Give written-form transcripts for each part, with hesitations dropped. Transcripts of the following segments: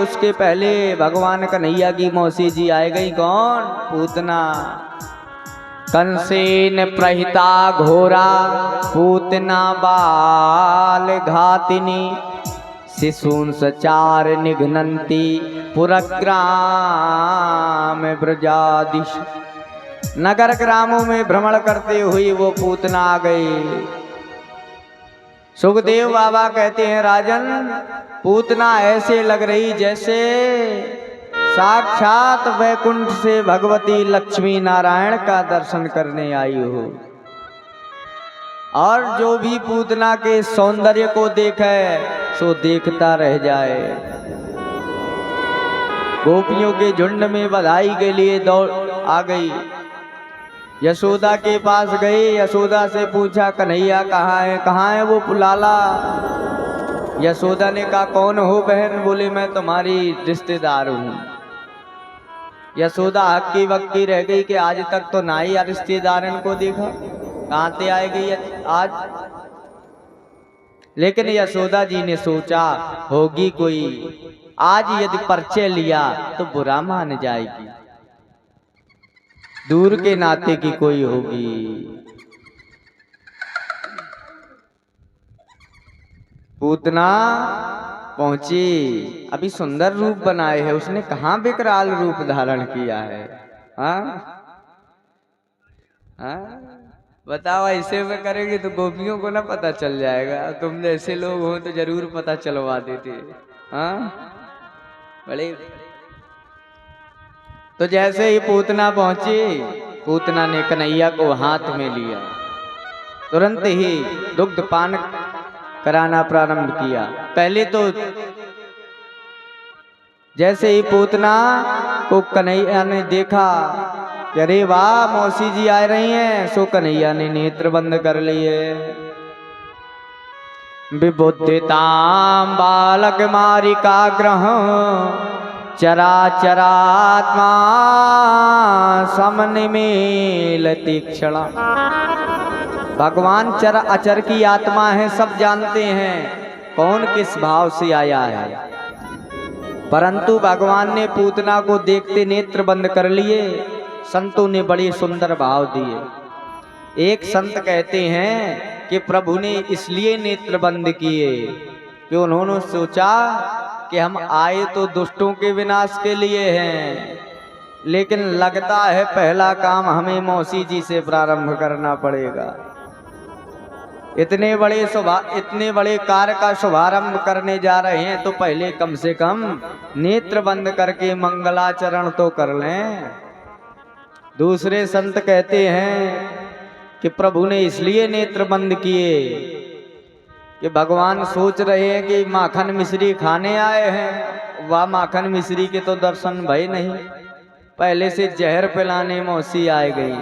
उसके पहले भगवान कन्हैया की मौसी जी आए गई, कौन? पूतना। कंसेन प्रहिता घोरा पूतना बाल घातिनी शिशून सचार निघ्नन्ति पुरग्राम ब्रजादिश। नगर ग्रामों में भ्रमण करते हुए वो पूतना आ गई। सुखदेव बाबा कहते हैं, राजन पूतना ऐसे लग रही जैसे साक्षात वैकुंठ से भगवती लक्ष्मी नारायण का दर्शन करने आई हो। और जो भी पूतना के सौंदर्य को देखे सो देखता रह जाए। गोपियों के झुंड में बधाई के लिए दौड़ आ गई। यशोदा के पास गए, यशोदा से पूछा कन्हैया कहाँ है, कहाँ है वो लाला? यशोदा ने कहा कौन हो बहन? बोले मैं तुम्हारी रिश्तेदार हूँ। यशोदा हक्की बक्की रह गई कि आज तक तो ना ही रिश्तेदारन को देखा, कहाँ से आएगी आज? लेकिन यशोदा जी ने सोचा होगी कोई, आज यदि परिचय लिया तो बुरा मान जाएगी, दूर के नाते की कोई होगी। पूतना पहुंची, अभी सुंदर रूप बनाए है उसने, कहाँ विकराल रूप धारण किया है। हाँ बताओ, ऐसे में करेंगे तो गोपियों को ना पता चल जाएगा। तुम जैसे लोग हो तो जरूर पता चलवा देते। हाँ बड़े। तो जैसे ही पूतना पहुंची, पूतना ने कन्हैया को हाथ में लिया, तुरंत ही दुग्ध पान कराना प्रारंभ किया। पहले तो जैसे ही पूतना को कन्हैया ने देखा, अरे वाह मौसी जी आ रही हैं, सो कन्हैया ने नेत्र बंद कर लिए। विबुद्धितां बालक मारिका ग्रह चरा चरात्मा समनिमेल तीक्षणा। भगवान चर अचर की आत्मा है, सब जानते हैं कौन किस भाव से आया है, परंतु भगवान ने पूतना को देखते नेत्र बंद कर लिए। संतों ने बड़े सुंदर भाव दिए। एक संत कहते हैं कि प्रभु ने इसलिए नेत्र बंद किए कि उन्होंने सोचा कि हम आए तो दुष्टों के विनाश के लिए हैं, लेकिन लगता है पहला काम हमें मौसी जी से प्रारंभ करना पड़ेगा। इतने बड़े कार्य का शुभारंभ करने जा रहे हैं तो पहले कम से कम नेत्र बंद करके मंगलाचरण तो कर लें। दूसरे संत कहते हैं कि प्रभु ने इसलिए नेत्र बंद किए कि भगवान सोच रहे हैं कि माखन मिश्री खाने आए हैं, वह माखन मिश्री के तो दर्शन भय नहीं, पहले से जहर पिलाने मौसी आए गई।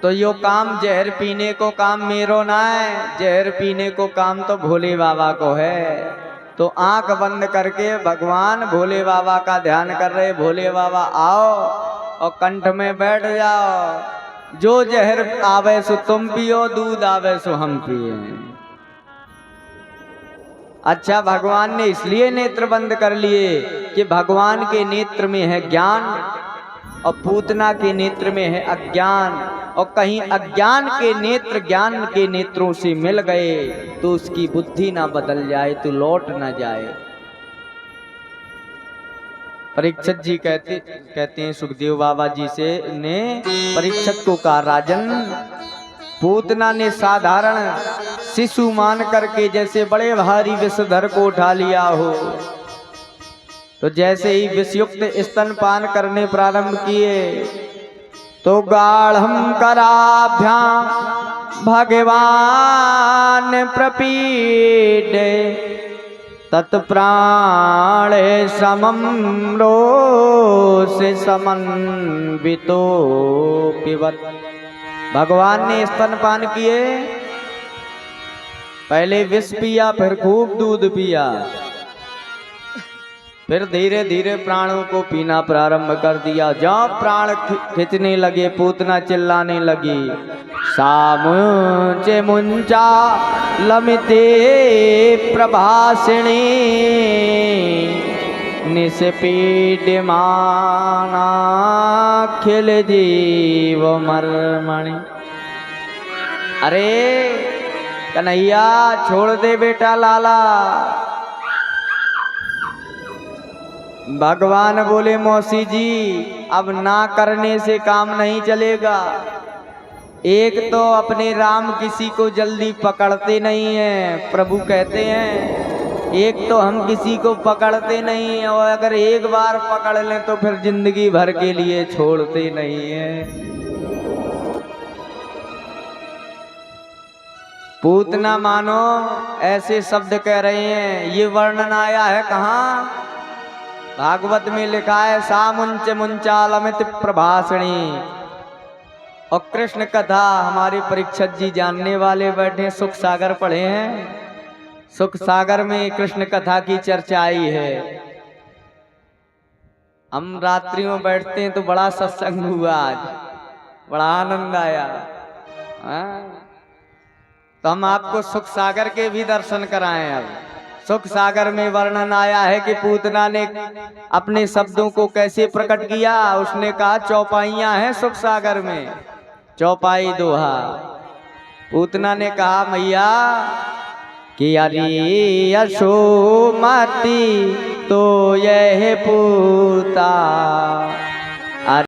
तो यो काम जहर पीने को काम मेरो ना है, जहर पीने को काम तो भोले बाबा को है। तो आंख बंद करके भगवान भोले बाबा का ध्यान कर रहे। भोले बाबा आओ और कंठ में बैठ जाओ, जो जहर आवे सो तुम पियो, दूध आवे सो हम पिए। अच्छा, भगवान ने इसलिए नेत्र बंद कर लिए कि भगवान के नेत्र में है ज्ञान और पूतना के नेत्र में है अज्ञान, और कहीं अज्ञान के नेत्र ज्ञान के नेत्रों से मिल गए तो उसकी बुद्धि ना बदल जाए, तो लौट ना जाए। परीक्षित जी कहते हैं सुखदेव बाबा जी से ने परीक्षित को कहा, राजन पूतना ने साधारण शिशु मान करके जैसे बड़े भारी विषधर को उठा लिया हो, तो जैसे ही विषयुक्त स्तनपान करने प्रारंभ किए तो गाढ़ं कराभ्याम भगवान प्रपीडे तत्प्राणे समं रोषे समन्वितो पिबत। भगवान ने स्तनपान किए, पहले विष पिया, फिर खूब दूध पिया, फिर धीरे धीरे प्राणों को पीना प्रारंभ कर दिया। जब प्राण खींचने लगे पूतना चिल्लाने लगी, सामुचे मुंचा लमिते प्रभासिणी निष्पीड्यमाना खिल जीव मर्मणि। अरे कन्हैया छोड़ दे बेटा लाला। भगवान बोले, मौसी जी अब ना करने से काम नहीं चलेगा। एक तो अपने राम किसी को जल्दी पकड़ते नहीं हैं, प्रभु कहते हैं। एक तो हम किसी को पकड़ते नहीं हैं, और अगर एक बार पकड़ लें तो फिर जिंदगी भर के लिए छोड़ते नहीं हैं। पूतना मानो ऐसे शब्द कह रहे हैं। ये वर्णन आया है कहाँ? भागवत में लिखा है, सामुंच मुंचालमित प्रभासिणी। और कृष्ण कथा हमारे परीक्षित जी जानने वाले बैठे, सुख सागर पढ़े हैं। सुख सागर में कृष्ण कथा की चर्चा आई है। हम रात्रि में बैठते हैं तो बड़ा सत्संग हुआ, आज बड़ा आनंद आया। तो हम आपको सुख सागर के भी दर्शन कराएं। अब सुख सागर में वर्णन आया है कि पूतना ने अपने शब्दों को कैसे प्रकट किया। उसने कहा चौपाइयां हैं सुख सागर में, चौपाई दोहा। पूतना ने कहा, मैया कि अरे यशोमती तो यह पूता